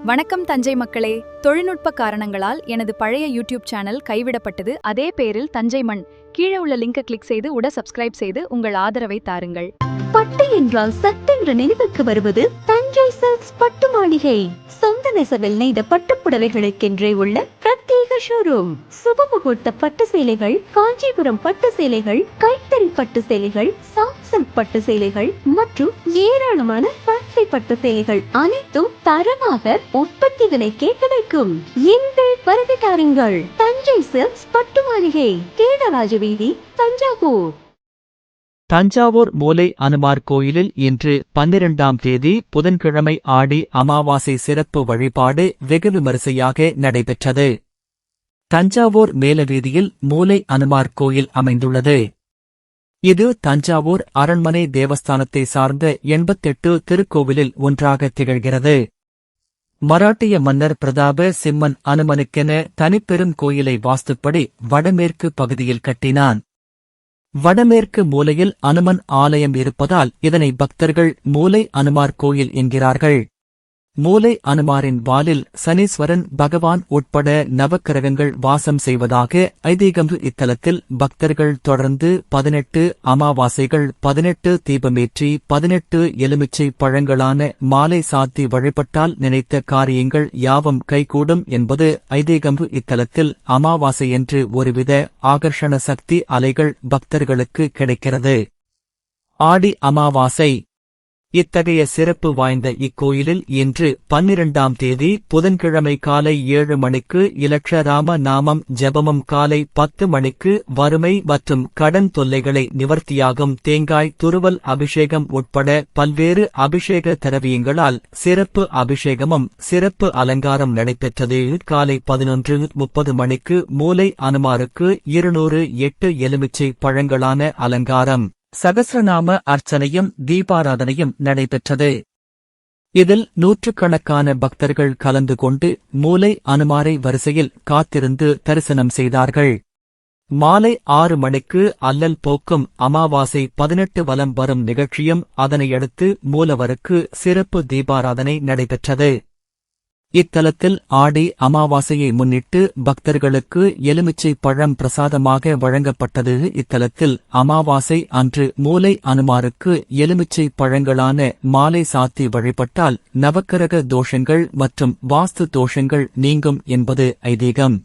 வணக்கம் தஞ்சை மக்களே. தொழில்நுட்ப காரணங்களால் எனது பழைய யூடியூப் சேனல் கைவிடப்பட்டது. அதே பேரில் தஞ்சை மண். கீழே உள்ள லிங்கை கிளிக் செய்து சப்ஸ்கிரைப் செய்து உங்கள் ஆதரவை தாருங்கள். பட்டு என்றால் சட்டென்று நினைவுக்கு வருவது தஞ்சை சில்க்ஸ் பட்டு மாளிகை. சொந்த நெசவில் நெய்த பட்டுப்புடவைகளுக்கென்றே உள்ள பிரத்யேக ஷோரூம். சுபமுகூர்த்த பட்டு சேலைகள், காஞ்சிபுரம் பட்டு சேலைகள், கைத்தறி பட்டு சேலைகள், சாஃப்ட் சில்க் பட்டு சேலைகள் மற்றும் ஏராளமான பட்டு பட்டு சேலைகள் அனைத்தும் தரமாக உற்பத்தி விலைக்கே கிடைக்கும். எங்கள் வருகை தாருங்கள். தஞ்சை சில்க்ஸ் பட்டு மாளிகை, கேடராஜ வீதி, தஞ்சாவூர். தஞ்சாவூர் மூலை அனுமார் கோயிலில் இன்று 12ஆம் தேதி புதன்கிழமை ஆடி அமாவாசை சிறப்பு வழிபாடு வெகு விமரிசையாக நடைபெற்றது. தஞ்சாவூர் மேலவீதியில் மூலை அனுமார் கோயில் அமைந்துள்ளது. இது தஞ்சாவூர் அரண்மனை தேவஸ்தானத்தை சார்ந்த 88 திருக்கோவிலில் ஒன்றாக திகழ்கிறது. மராட்டிய மன்னர் பிரதாப சிம்மன் அனுமனுக்கென தனிப்பெரும் கோயிலை வாஸ்துப்படி வடமேற்கு பகுதியில் கட்டினான். வடமேற்கு மூலையில் அனுமன் ஆலயம் இருப்பதால் இதனை பக்தர்கள் மூலை அனுமார் கோயில் என்கிறார்கள். மூலை அனுமாரின் வாலில் சனீஸ்வரன் பகவான் உட்பட நவக்கிரகங்கள் வாசம் செய்வதாக ஐதீகம். இத்தலத்தில் பக்தர்கள் தொடர்ந்து 18 அமாவாசைகள் 18 தீபமேற்றி 18 எலுமிச்சை பழங்களான மாலை சாத்தி வழிபட்டால் நினைத்த காரியங்கள் யாவும் கைகூடும் என்பது ஐதீகம். இத்தலத்தில் அமாவாசையன்று ஒருவித ஆகர்ஷண சக்தி அலைகள் பக்தர்களுக்கு கிடைக்கிறது. ஆடி அமாவாசை. இத்தகைய சிறப்பு வாய்ந்த இக்கோயிலில் இன்று 12ஆம் தேதி புதன்கிழமை காலை 7 மணிக்கு இலட்சராம நாமம் ஜெபமும், காலை 10 மணிக்கு வறுமை மற்றும் கடன் தொல்லைகளை நிவர்த்தியாகும் தேங்காய் துருவல் அபிஷேகம் உட்பட பல்வேறு அபிஷேக திரவியங்களால் சிறப்பு அபிஷேகமும் சிறப்பு அலங்காரம் நடைபெற்றது. காலை 11:30 மணிக்கு மூலை அனுமாருக்கு 208 எலுமிச்சை பழங்களான அலங்காரம், சகஸ்ரநாம அர்ச்சனையும் தீபாராதனையும் நடைபெற்றது. இதில் நூற்றுக்கணக்கான பக்தர்கள் கலந்து கொண்டு மூலை அனுமாரை வரிசையில் காத்திருந்து தரிசனம் செய்தார்கள். மாலை 6 மணிக்கு அல்லல் போக்கும் அமாவாசை 18 வலம் வரும் நிகழ்ச்சியும் அதனையடுத்து மூலவருக்கு சிறப்பு தீபாராதனை நடைபெற்றது. இத்தலத்தில் ஆடி அமாவாசையை முன்னிட்டு பக்தர்களுக்கு எலுமிச்சை பழம் பிரசாதமாக வழங்கப்பட்டது. இத்தலத்தில் அமாவாசை அன்று மூலை அனுமாருக்கு எலுமிச்சை பழங்களான மாலை சாத்தி வழிபட்டால் நவக்கிரக தோஷங்கள் மற்றும் வாஸ்து தோஷங்கள் நீங்கும் என்பது ஐதீகம்.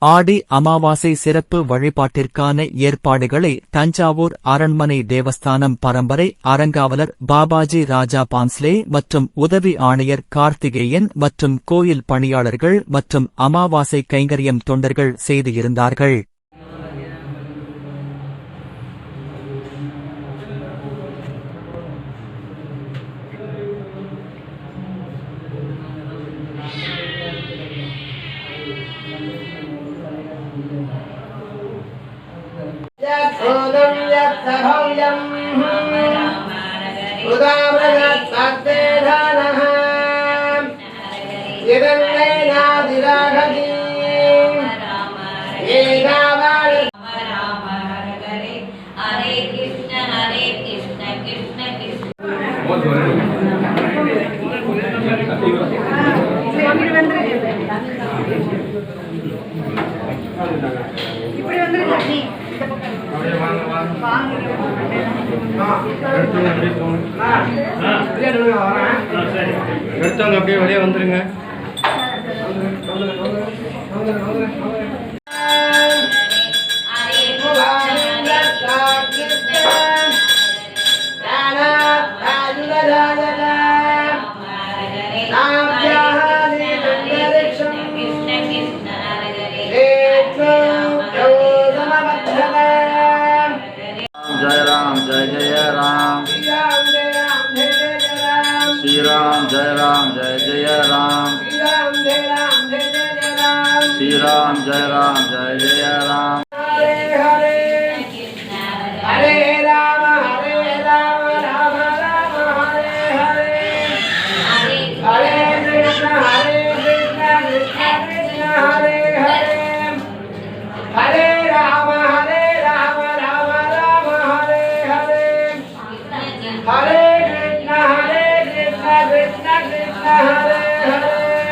ஆடி அமாவாசை சிறப்பு வழிபாட்டிற்கான ஏற்பாடுகளை தஞ்சாவூர் அரண்மனை தேவஸ்தானம் பரம்பரை அறங்காவலர் பாபாஜி ராஜா பான்ஸ்லே மற்றும் உதவி ஆணையர் கார்த்திகேயன் மற்றும் கோயில் பணியாளர்கள் மற்றும் அமாவாசை கைங்கரியம் தொண்டர்கள் செய்து இருந்தார்கள். यत्सोदं यत्सभव्यम् उदामृतत्तेधानः यदन्नैनादिराघति एकावाणि हरे कृष्ण कृष्ण कृष्ण எடுத்தவங்க அப்படியே வெளியே வந்துருங்க. जय राम जय जय राम, श्री राम जय राम जय जय राम, श्री राम जय राम जय जय राम. हरे हरे हरे राम राम राम हरे हरे, हरे कृष्ण कृष्ण कृष्ण हरे हरे, हरे राम राम राम हरे हरे, हरे कृष्ण कृष्ण कृष्ण हरे हरे.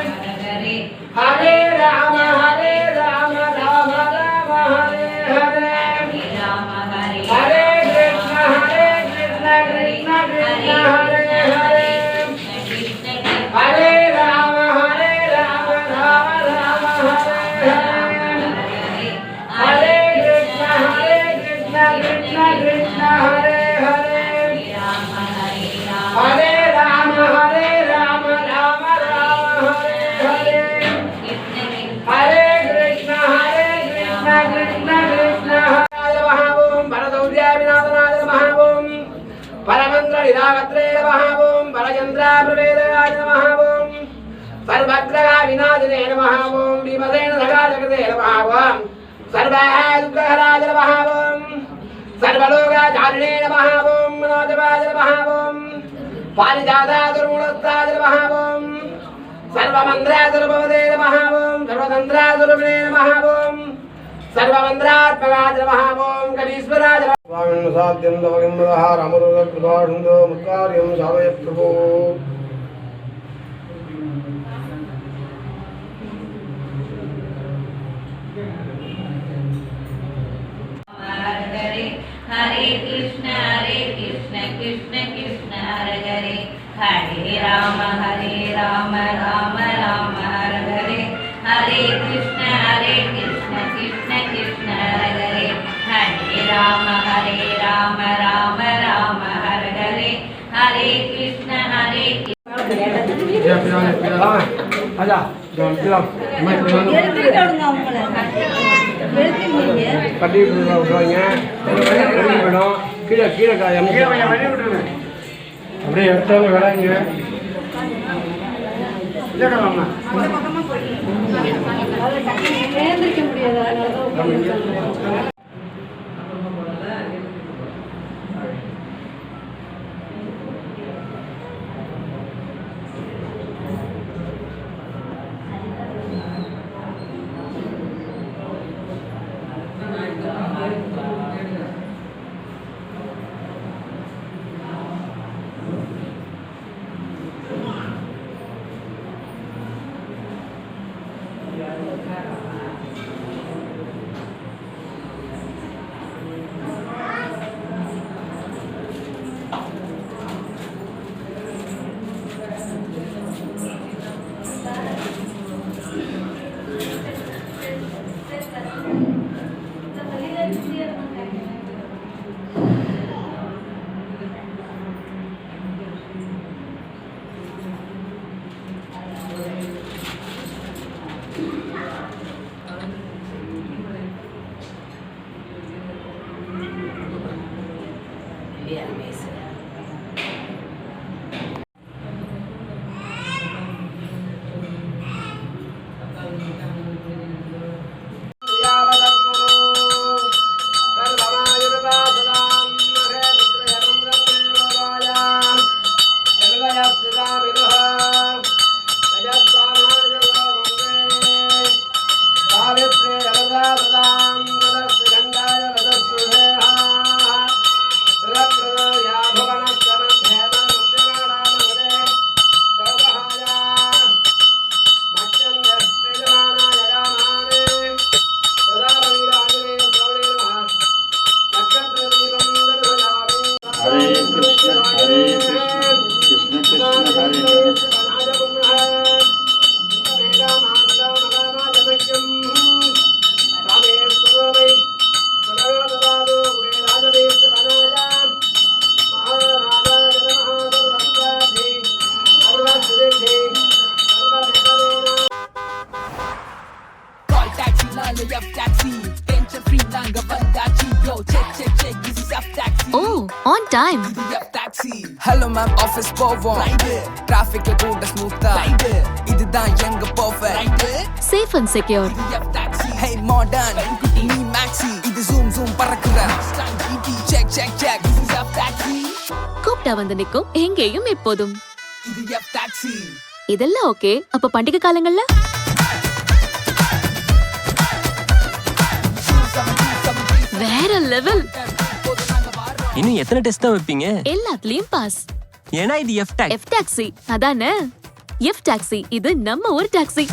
विरागत्रे नमः ओम परचन्द्राप्रवेदाय नमः ओम सर्वग्रह विनाशिने नमः ओम भीमसेन सगाजगते नमः ओम सर्वदुःखहराय नमः ओम सर्वलोकाचारिणे नमः ओम मनोजवाय नमः ओम पारिजातादुर्गुणस्ताय नमः ओम सर्वमन्त्रादुर्भवते नमः ओम सर्वतन्त्रादुर्भवे नमः ओम सर्वमन्त्रात्मकाय नमः ओम कवीश्वराय नमः स्वामिन् साध्यं तवगिं मदहार अमरुदकृपाढुन्दो मुत्कार्यं सावय प्रभो हरे कृष्ण कृष्ण कृष्ण हरे हरे हरे राम राम राम हरे हरे हरे कृष्ण कृष्ण कृष्ण हरे हरे हरे राम राम राम हरे हरे हरे कृष्ण आजा கட்டி விட்டுருவாங்க கீழே கீழே அப்படியே எடுத்தவங்க விளையாங்க Oh, on time. Hello ma'am, office போவோம் டிராஃபிக்ல கூட ஸ்மூத்தா இதுதான் எங்க perfect Safe and secure. Hey modern நீ maxi இது zoom zoom பறக்குற check check check this is F taxi கூப்பிட்டா வந்து நிக்கும் எங்கேயும் எப்போதும். இது F taxi இதெல்லாம் ஓகே. அப்ப பண்டிகை காலங்கள்ல வேற லெவல். இன்னும் எத்தனை டெஸ்ட் தான் வைப்பீங்க? எல்லாத்துலயும் பாஸ். ஏன்னா இது எஃப் டாக்ஸி. எஃப் டாக்ஸி அதானே. எஃப் டாக்ஸி இது நம்ம ஊர் டாக்ஸி.